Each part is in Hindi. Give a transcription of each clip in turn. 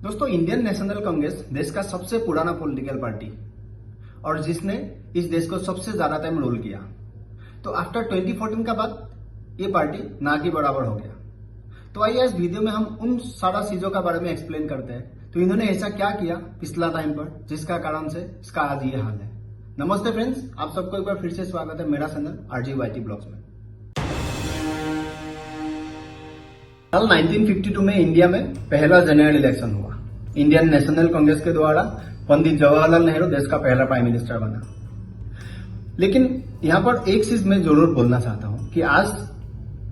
दोस्तों, इंडियन नेशनल कांग्रेस देश का सबसे पुराना पॉलिटिकल पार्टी और जिसने इस देश को सबसे ज्यादा टाइम रूल किया। तो आफ्टर 2014 का बाद ये पार्टी ना की बराबर हो गया। तो आइए इस वीडियो में हम उन सारा चीजों का बारे में एक्सप्लेन करते हैं। तो इन्होंने ऐसा क्या किया पिछला टाइम पर जिसका कारण से इसका आज ये हाल है। नमस्ते फ्रेंड्स, आप सबको एक बार फिर से स्वागत है मेरा चैनल RGYT ब्लॉग्स में। साल 1952 में इंडिया में पहला जनरल इलेक्शन हुआ। इंडियन नेशनल कांग्रेस के द्वारा पंडित जवाहरलाल नेहरू देश का पहला प्राइम मिनिस्टर बना। लेकिन यहां पर एक चीज मैं जरूर बोलना चाहता हूं कि आज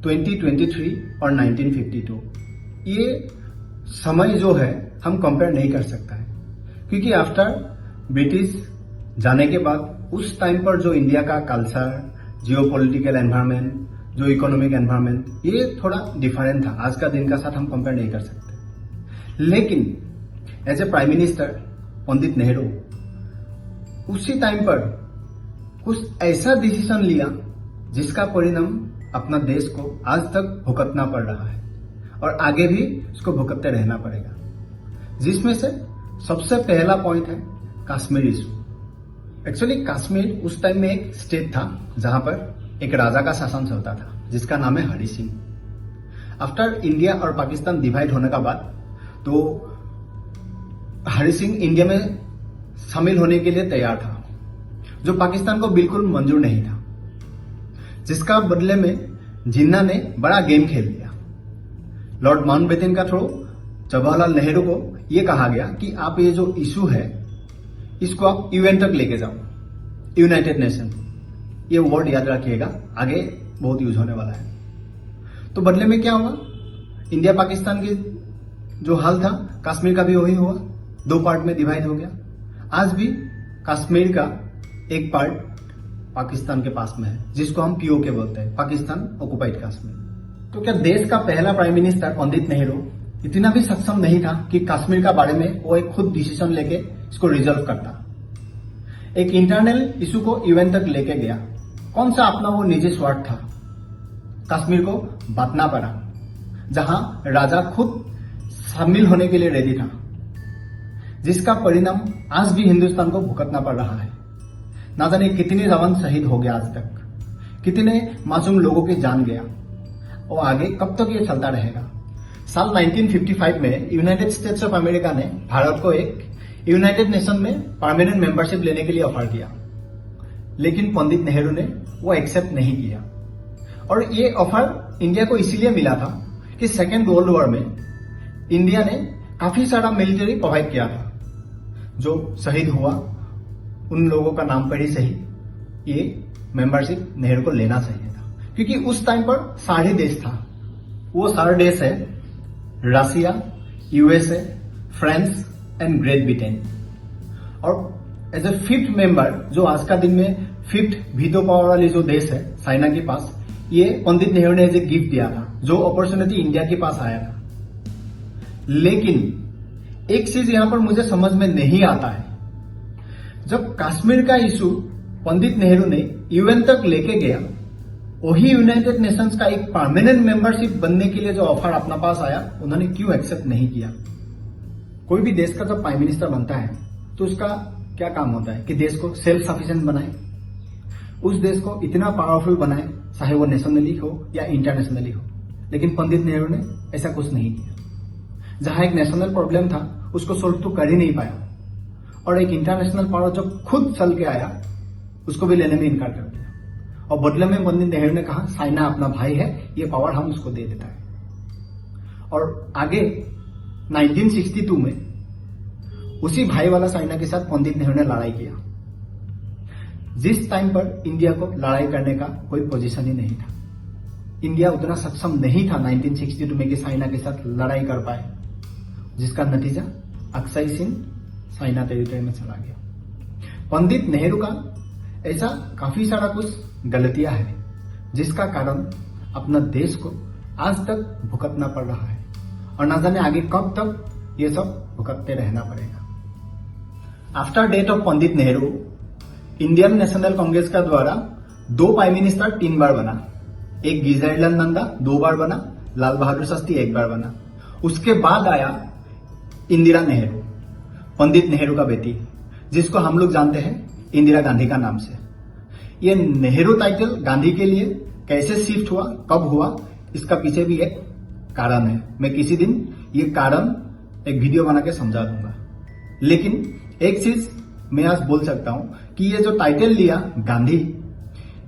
2023 और 1952 ये समय जो है हम कंपेयर नहीं कर सकता है, क्योंकि आफ्टर ब्रिटिश जाने के बाद उस टाइम पर जो इंडिया का कल्चर, जियोपॉलिटिकल एनवायरमेंट, जो इकोनॉमिक एनवायरमेंट, ये थोड़ा डिफरेंट था। आज का दिन का साथ हम कंपेयर नहीं कर सकते। लेकिन as a prime minister Pandit Nehru उसी टाइम पर कुछ ऐसा डिसीजन लिया जिसका परिणाम अपना देश को आज तक भुगतना पड़ रहा है और आगे भी इसको भुगतते रहना पड़ेगा। जिसमें से सबसे पहला पॉइंट है कश्मीर इशू। एक्चुअली कश्मीर उस टाइम में एक स्टेट था जहां पर एक राजा का शासन चलता था जिसका नाम है हरि सिंह। आफ्टर इंडिया और पाकिस्तान डिवाइड होने का बाद तो हरि सिंह इंडिया में शामिल होने के लिए तैयार था, जो पाकिस्तान को बिल्कुल मंजूर नहीं था। जिसका बदले में जिन्ना ने बड़ा गेम खेल लिया। लॉर्ड माउंटबेटन का थ्रू जवाहरलाल नेहरू को यह कहा गया कि आप ये जो इशू है इसको आप यूएन तक लेके जाओ, यूनाइटेड नेशन। ये वर्ड याद रखिएगा, आगे बहुत यूज होने वाला है। तो बदले में क्या हुआ, इंडिया पाकिस्तान की जो हाल था कश्मीर का भी वही हुआ, दो पार्ट में डिवाइड हो गया। आज भी कश्मीर का एक पार्ट पाकिस्तान के पास में है जिसको हम POK बोलते हैं, पाकिस्तान ऑक्युपाइड कश्मीर। तो क्या देश का पहला प्राइम मिनिस्टर पंडित नेहरू इतना भी सक्षम नहीं था कि कश्मीर का बारे में वो एक खुद डिसीजन लेके इसको रिजॉल्व करता। एक इंटरनल इशू को यूएन तक लेके गया। कौन सा अपना वो निजी स्वार्थ था, कश्मीर को बांटना पड़ा, जहां राजा खुद शामिल होने के लिए रेडी था, जिसका परिणाम आज भी हिंदुस्तान को भुगतना पड़ रहा है। ना जाने कितने जवान शहीद हो गया आज तक, कितने मासूम लोगों की जान गया, और आगे कब तक ये चलता रहेगा। साल 1955 में यूनाइटेड स्टेट्स ऑफ अमेरिका ने भारत को एक यूनाइटेड नेशन में परमानेंट मेंबरशिप लेने के लिए ऑफर किया, लेकिन पंडित नेहरू ने वो एक्सेप्ट नहीं किया। और ये ऑफर इंडिया को इसीलिए मिला था कि सेकेंड वर्ल्ड वॉर में इंडिया ने काफी सारा मिलिट्री प्रोवाइड किया था। जो शहीद हुआ उन लोगों का नाम पर ही सही ये मेंबरशिप नेहरू को लेना चाहिए था, क्योंकि उस टाइम पर सारे देश था। वो सारे देश है Russia, USA, France and great Britain. और एज ए 5th मेंबर, जो आज का दिन में 5th वीटो पावर वाली जो देश है चाइना के पास, ये पंडित नेहरू ने एज ए गिफ्ट दिया था, जो अपॉर्चुनिटी इंडिया के पास आया था। लेकिन एक चीज यहां पर मुझे समझ में नहीं आता है, जब कश्मीर का इशू पंडित नेहरू ने यूएन तक लेके गया, वही यूनाइटेड नेशंस का एक परमानेंट मेंबरशिप बनने के लिए जो ऑफर अपना पास आया, उन्होंने क्यों एक्सेप्ट नहीं किया। कोई भी देश का जब प्राइम मिनिस्टर बनता है तो उसका क्या काम होता है कि देश को सेल्फ सफिशिएंट बनाए, उस देश को इतना पावरफुल बनाए, चाहे वो नेशनली हो या इंटरनेशनली हो। लेकिन पंडित नेहरू ने ऐसा कुछ नहीं किया। जहां एक नेशनल प्रॉब्लम था उसको सोल्व तो कर ही नहीं पाया, और एक इंटरनेशनल पावर जो खुद चल के आया उसको भी लेने में इनकार कर दिया। और बदले में पंडित नेहरू ने कहा चाइना अपना भाई है, ये पावर हम उसको दे देता है। और आगे 1962 में उसी भाई वाला चाइना के साथ पंडित नेहरू ने लड़ाई किया, जिस टाइम पर इंडिया को लड़ाई करने का कोई पोजीशन ही नहीं था। इंडिया उतना सक्षम नहीं था 1962 में कि चाइना के साथ लड़ाई कर पाए, जिसका नतीजा अक्साई चीन चाइना टेरिटरी में चला गया। पंडित नेहरू का ऐसा काफी सारा कुछ गलतियां है जिसका कारण अपना देश को आज तक भुगतना पड़ रहा है, और ना जाने आगे कब तक ये सब भुगतते रहना पड़ेगा। After death of Pandit Nehru, Indian national Congress का द्वारा 2 प्राइम मिनिस्टर 3 बार बना। एक गिरिजालाल नंदा 2 बार बना, लाल बहादुर शास्त्री 1 बार बना। उसके बाद आया इंदिरा नेहरू, पंडित नेहरू का बेटी, जिसको हम लोग जानते हैं इंदिरा गांधी का नाम से। ये नेहरू टाइटल गांधी के लिए कैसे शिफ्ट हुआ, कब हुआ, इसका पीछे भी एक कारण है। मैं किसी दिन ये कारण एक वीडियो बना के समझा दूंगा। लेकिन एक चीज मैं आज बोल सकता हूं कि ये जो टाइटल लिया गांधी,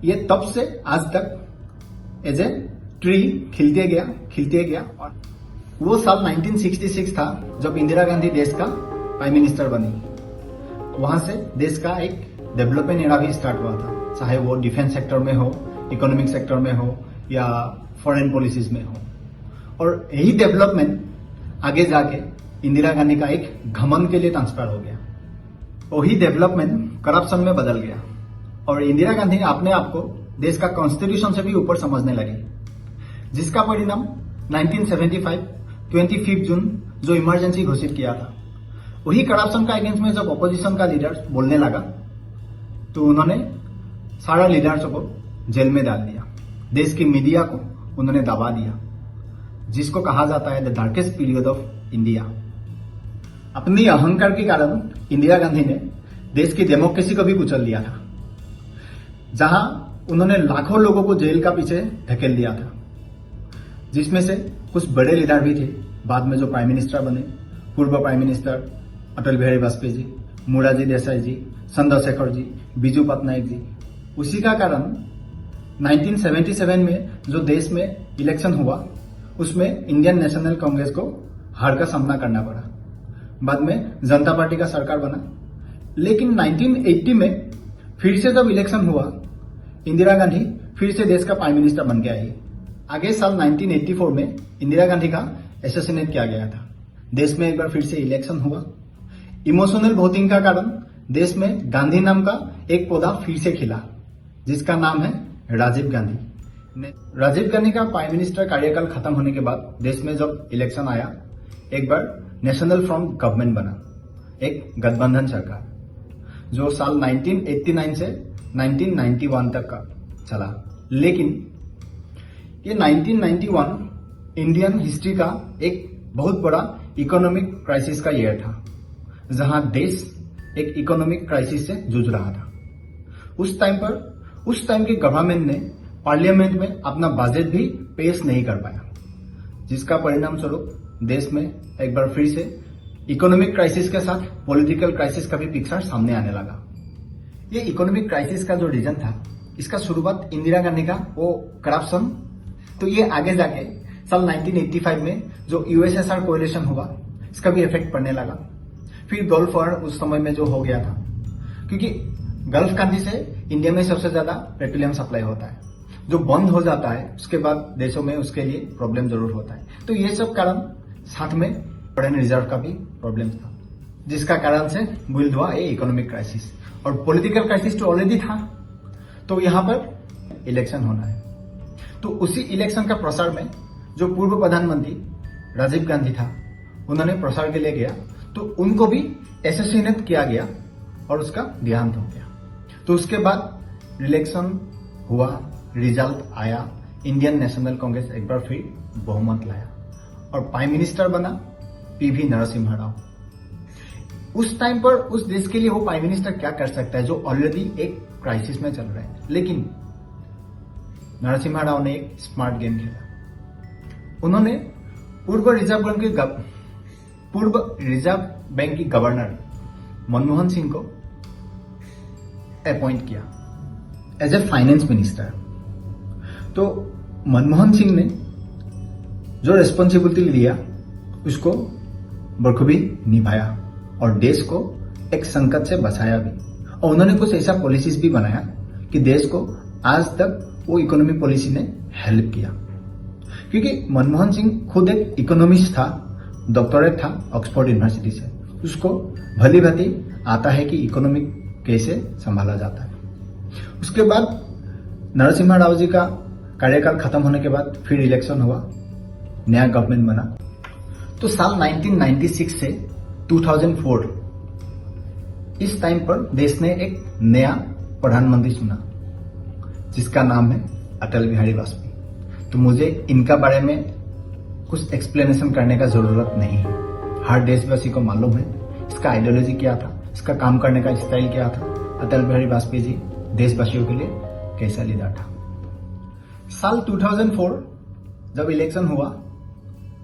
ये तब से आज तक एज ए ट्री खिलते गया और वो साल 1966 था जब इंदिरा गांधी देश का प्राइम मिनिस्टर बनी। वहां से देश का एक डेवलपमेंट एरा भी स्टार्ट हुआ था, चाहे वो डिफेंस सेक्टर में हो, इकोनॉमिक सेक्टर में हो या फॉरेन पॉलिसीज में हो। और यही डेवलपमेंट आगे जाके इंदिरा गांधी का एक घमंड के लिए ट्रांसफर हो गया। वही डेवलपमेंट करप्शन में बदल गया और इंदिरा गांधी अपने आप को देश का कॉन्स्टिट्यूशन से भी ऊपर समझने लगी, जिसका परिणाम 1975 25 जून जो इमरजेंसी घोषित किया था। वही करप्शन का अगेंस्ट में जब ऑपोजिशन का लीडर बोलने लगा तो उन्होंने सारा लीडर्स को जेल में डाल दिया। देश की मीडिया को उन्होंने दबा दिया, जिसको कहा जाता है the darkest period of India. अपनी अहंकार के कारण इंदिरा गांधी ने देश की डेमोक्रेसी को भी कुचल दिया था, जहां उन्होंने लाखों लोगों को जेल का पीछे धकेल दिया था, जिसमें से कुछ बड़े लीडर भी थे बाद में जो प्राइम मिनिस्टर बने। पूर्व प्राइम मिनिस्टर अटल बिहारी वाजपेयी जी, मोरारजी देसाई जी, चंद्रशेखर जी, बिजू पटनायक जी। उसी का कारण 1977 में जो देश में इलेक्शन हुआ उसमें इंडियन नेशनल कांग्रेस को हार का सामना करना पड़ा। बाद में जनता पार्टी का सरकार बना। लेकिन 1980 में फिर से जब इलेक्शन हुआ, इंदिरा गांधी फिर से देश का प्राइम मिनिस्टर बन के आई। आगे साल 1984 में इंदिरा गांधी का असैसिनेट किया गया था। देश में एक बार फिर से इलेक्शन हुआ। इमोशनल वोटिंग का कारण देश में गांधी नाम का एक पौधा फिर से खिला, जिसका नाम है राजीव गांधी। राजीव गांधी का प्राइम मिनिस्टर कार्यकाल खत्म होने के बाद देश में जब इलेक्शन आया, एक बार नेशनल फ्रंट गवर्नमेंट बना, एक गठबंधन सरकार, जो साल 1989 से 1991 तक का चला। लेकिन ये 1991 इंडियन हिस्ट्री का एक बहुत बड़ा इकोनॉमिक क्राइसिस का ईयर था, जहां देश एक इकोनॉमिक क्राइसिस से जूझ रहा था। उस टाइम के गवर्नमेंट ने पार्लियामेंट में अपना बजट भी पेश नहीं कर पाया, जिसका परिणाम स्वरूप देश में एक बार फिर से इकोनॉमिक क्राइसिस के साथ पॉलिटिकल क्राइसिस का भी पिक्चर सामने आने लगा। ये इकोनॉमिक क्राइसिस का जो रीजन था, इसका शुरुआत इंदिरा गांधी का वो करप्शन, तो ये आगे जाके साल 1985 में जो यूएसएसआर कोएलिशन हुआ, इसका भी इफेक्ट पड़ने लगा। फिर गल्फ वॉर उस समय में जो हो गया था, क्योंकि गल्फ कंट्री से इंडिया में सबसे ज्यादा पेट्रोलियम सप्लाई होता है, जो बंद हो जाता है उसके बाद देशों में उसके लिए प्रॉब्लम जरूर होता है। तो ये सब कारण साथ में फॉरेन रिजर्व का भी प्रॉब्लम था, जिसका कारण से बिल्ड हुआ ये इकोनॉमिक क्राइसिस। और पॉलिटिकल क्राइसिस तो ऑलरेडी था, तो यहां पर इलेक्शन होना है। तो उसी इलेक्शन का प्रसार में जो पूर्व प्रधानमंत्री राजीव गांधी था, उन्होंने प्रसार के लिए गया, तो उनको भी असैसिनेट किया गया और उसका देहांत हो गया। तो उसके बाद इलेक्शन हुआ, रिजल्ट आया, इंडियन नेशनल कांग्रेस एक बार फिर बहुमत लाया और प्राइम मिनिस्टर बना पीवी नरसिम्हा राव। उस टाइम पर उस देश के लिए वो प्राइम मिनिस्टर क्या कर सकता है जो ऑलरेडी एक क्राइसिस में चल रहा है। लेकिन नरसिम्हा राव ने एक स्मार्ट गेम खेला। उन्होंने पूर्व रिजर्व बैंक की गवर्नर मनमोहन सिंह को अपॉइंट किया एज ए फाइनेंस मिनिस्टर। तो मनमोहन सिंह ने जो रेस्पॉन्सिबिलिटी लिया उसको बखूबी निभाया और देश को एक संकट से बचाया भी। और उन्होंने कुछ ऐसा पॉलिसीज भी बनाया कि देश को आज तक वो इकोनॉमिक पॉलिसी ने हेल्प किया, क्योंकि मनमोहन सिंह खुद एक इकोनॉमिस्ट था, डॉक्टरेट था ऑक्सफोर्ड यूनिवर्सिटी से। उसको भली भांति आता है कि इकोनॉमिक कैसे संभाला जाता है। उसके बाद नरसिम्हा राव जी का कार्यकाल खत्म होने के बाद फिर इलेक्शन हुआ, नया गवर्नमेंट बना। तो साल 1996 से 2004 इस टाइम पर देश ने एक नया प्रधानमंत्री चुना, जिसका नाम है अटल बिहारी वाजपेयी। तो मुझे इनका बारे में कुछ एक्सप्लेनेशन करने का जरूरत नहीं है। हर देशवासी को मालूम है इसका आइडियोलॉजी क्या था, इसका काम करने का स्टाइल क्या था। अटल बिहारी वाजपेयी जी देशवासियों के लिए कैसा लीडर था। साल 2004 जब इलेक्शन हुआ,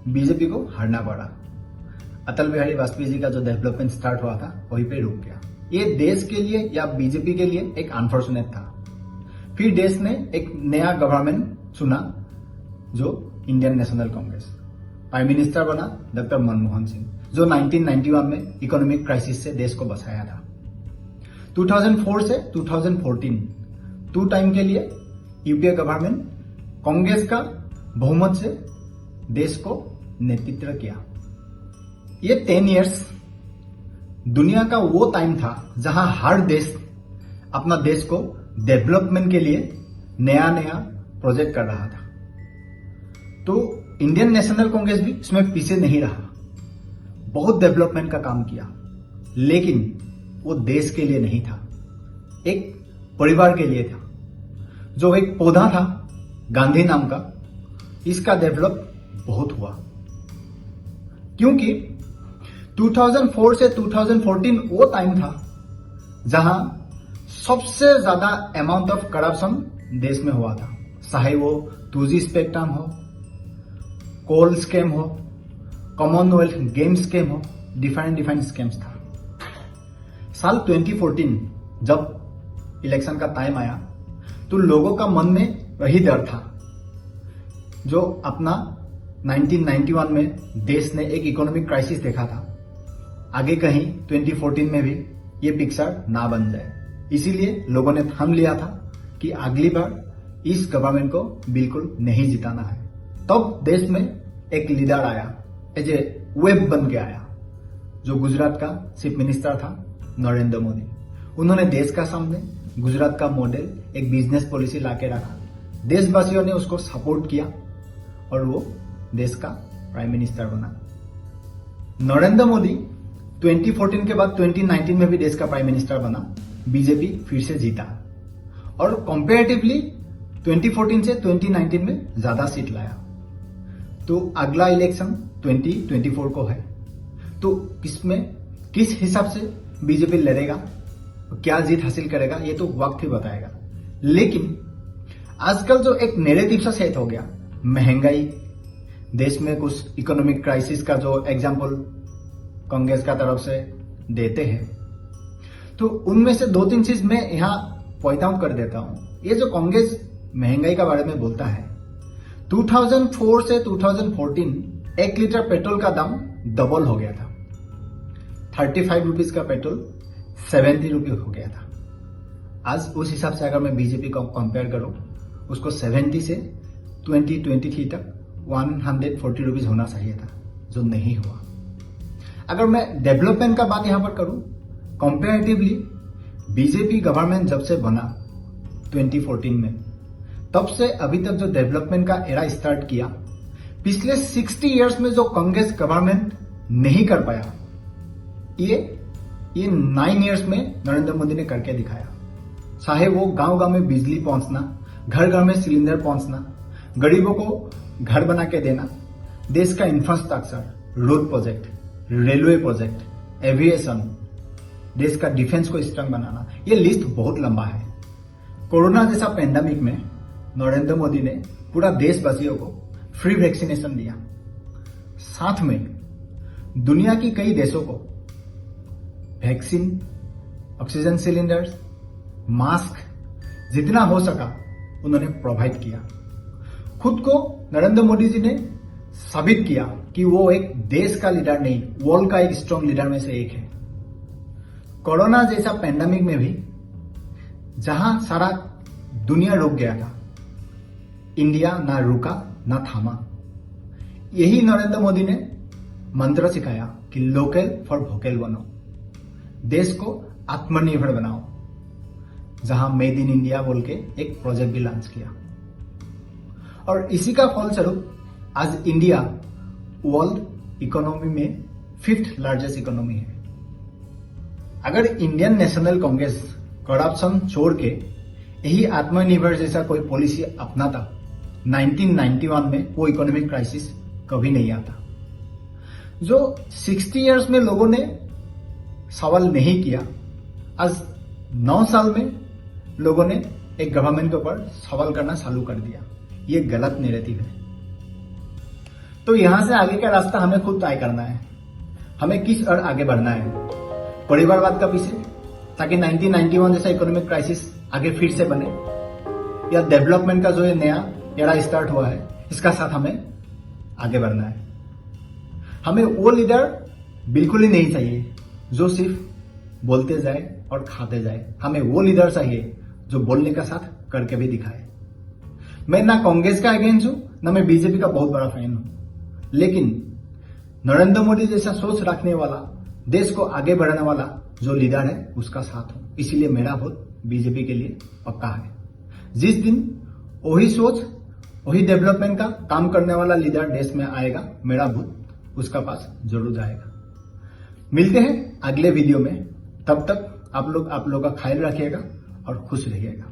बीजेपी को हारना पड़ा। अटल बिहारी वाजपेयी जी का जो डेवलपमेंट स्टार्ट हुआ था वहीं पे रुक गया। ये देश के लिए या बीजेपी के लिए एक अनफॉर्चुनेट था। फिर देश ने एक नया गवर्नमेंट चुना जो Indian national Congress. Prime minister बना डॉक्टर मनमोहन सिंह, जो 1991 में इकोनॉमिक क्राइसिस से देश को बचाया था। 2004 से 2014 टू टाइम के लिए यूपीए गवर्नमेंट कांग्रेस का बहुमत से देश को नेतृत्व किया। ये 10 इयर्स दुनिया का वो टाइम था जहां हर देश अपना देश को डेवलपमेंट के लिए नया नया प्रोजेक्ट कर रहा था। तो इंडियन नेशनल कांग्रेस भी इसमें पीछे नहीं रहा, बहुत डेवलपमेंट का काम किया। लेकिन वो देश के लिए नहीं था, एक परिवार के लिए था। जो एक पौधा था गांधी नाम का, इसका डेवलप बहुत हुआ। क्योंकि 2004 से 2014 वो टाइम था जहां सबसे ज्यादा अमाउंट ऑफ करप्शन देश में हुआ था। चाहे वो 2G स्पेक्ट्रम हो, कोल स्कैम हो, कॉमनवेल्थ गेम स्कैम हो, डिफरेंट स्कैम्स था। साल 2014 जब इलेक्शन का टाइम आया तो लोगों का मन में वही डर था जो अपना 1991 में देश ने एक इकोनॉमिक क्राइसिस देखा था। आगे कहीं 2014 में भी ये पिक्चर ना बन जाए, इसीलिए लोगों ने ठान लिया था कि अगली बार इस गवर्नमेंट को बिल्कुल नहीं जिताना है। तब देश में एक लीडर आया, एज ए वेब बन के आया, जो गुजरात का चीफ मिनिस्टर था नरेंद्र मोदी। उन्होंने देश का सामने गुजरात का मॉडल एक बिजनेस पॉलिसी लाके रखा। देशवासियों ने उसको सपोर्ट किया और वो देश का प्राइम मिनिस्टर बना। नरेंद्र मोदी 2014 के बाद 2019 में भी देश का प्राइम मिनिस्टर बना। बीजेपी फिर से जीता और कंपैरेटिवली 2014 से 2019 में ज्यादा सीट लाया। तो अगला इलेक्शन 2024 को है, तो इसमें किस हिसाब से बीजेपी लड़ेगा, क्या जीत हासिल करेगा, ये तो वक्त ही बताएगा। लेकिन आजकल जो एक नैरेटिव सा सेट हो गया, महंगाई, देश में कुछ इकोनॉमिक क्राइसिस का जो एग्जाम्पल कांग्रेस का तरफ से देते हैं, तो उनमें से 2-3 चीज मैं यहां पॉइंट आउट कर देता हूं। ये जो कांग्रेस महंगाई के बारे में बोलता है, 2004 से 2014 1 लीटर पेट्रोल का दाम डबल हो गया था। 35 रुपीज का पेट्रोल 70 रुपये हो गया था। आज उस हिसाब से अगर मैं बीजेपी को कंपेयर करूं, उसको 70 से 2023 तक 140 रुपीज होना चाहिए था, जो नहीं हुआ। अगर मैं डेवलपमेंट का बात यहां पर करूं, कंपेरेटिवली बीजेपी गवर्नमेंट जब से बना 2014 में, तब से अभी तक जो डेवलपमेंट का एरा स्टार्ट किया, पिछले 60 इयर्स में जो कांग्रेस गवर्नमेंट नहीं कर पाया, ये 9 इयर्स में नरेंद्र मोदी ने करके दिखाया। चाहे वो गांव गांव में बिजली पहुंचना, घर घर में सिलेंडर पहुंचना, गरीबों को घर बना के देना, देश का infrastructure, road project, railway project, aviation, देश का डिफेंस को स्ट्रांग बनाना, ये लिस्ट बहुत लंबा है। कोरोना जैसा पेंडेमिक में नरेंद्र मोदी ने पूरा देशवासियों को फ्री वैक्सीनेशन दिया। साथ में दुनिया की कई देशों को वैक्सीन, ऑक्सीजन सिलेंडर्स, मास्क जितना हो सका उन्होंने प्रोवाइड किया। खुद को नरेंद्र मोदी जी ने साबित किया कि वो एक देश का लीडर नहीं, वर्ल्ड का एक स्ट्रॉन्ग लीडर में से एक है। कोरोना जैसा पेंडेमिक में भी जहां सारा दुनिया रुक गया था, इंडिया ना रुका ना थामा। यही नरेंद्र मोदी ने मंत्र सिखाया कि लोकल फॉर वोकल बनो, देश को आत्मनिर्भर बनाओ, जहां मेड इन इंडिया बोल के एक प्रोजेक्ट भी लॉन्च किया। और इसी का फलस्वरूप आज इंडिया वर्ल्ड इकोनॉमी में 5th लार्जेस्ट इकोनॉमी है। अगर इंडियन नेशनल कांग्रेस करप्शन छोड़ के यही आत्मनिर्भर जैसा कोई पॉलिसी अपनाता, 1991 में वो इकोनॉमिक क्राइसिस कभी नहीं आता। जो 60 इयर्स में लोगों ने सवाल नहीं किया, आज 9 साल में लोगों ने एक गवर्नमेंट के ऊपर सवाल करना चालू कर दिया। ये गलत नैरेटिव है। तो यहां से आगे का रास्ता हमें खुद तय करना है। हमें किस और आगे बढ़ना है, परिवारवाद का पीछे, ताकि 1991 जैसा इकोनॉमिक क्राइसिस आगे फिर से बने, या डेवलपमेंट का जो ये नया एरा स्टार्ट हुआ है, इसका साथ हमें आगे बढ़ना है। हमें वो लीडर बिल्कुल ही नहीं चाहिए जो सिर्फ बोलते जाए और खाते जाए। हमें वो लीडर चाहिए जो बोलने का साथ करके भी दिखाए। मैं ना कांग्रेस का अगेंस्ट हूं, ना मैं बीजेपी का बहुत बड़ा फैन हूं, लेकिन नरेंद्र मोदी जैसा सोच रखने वाला, देश को आगे बढ़ाने वाला जो लीडर है उसका साथ हूं। इसीलिए मेरा वोट बीजेपी के लिए पक्का है। जिस दिन वही सोच, वही डेवलपमेंट का काम करने वाला लीडर देश में आएगा, मेरा वोट उसका पास जरूर जाएगा। मिलते हैं अगले वीडियो में। तब तक आप लोग का ख्याल रखिएगा और खुश रहिएगा।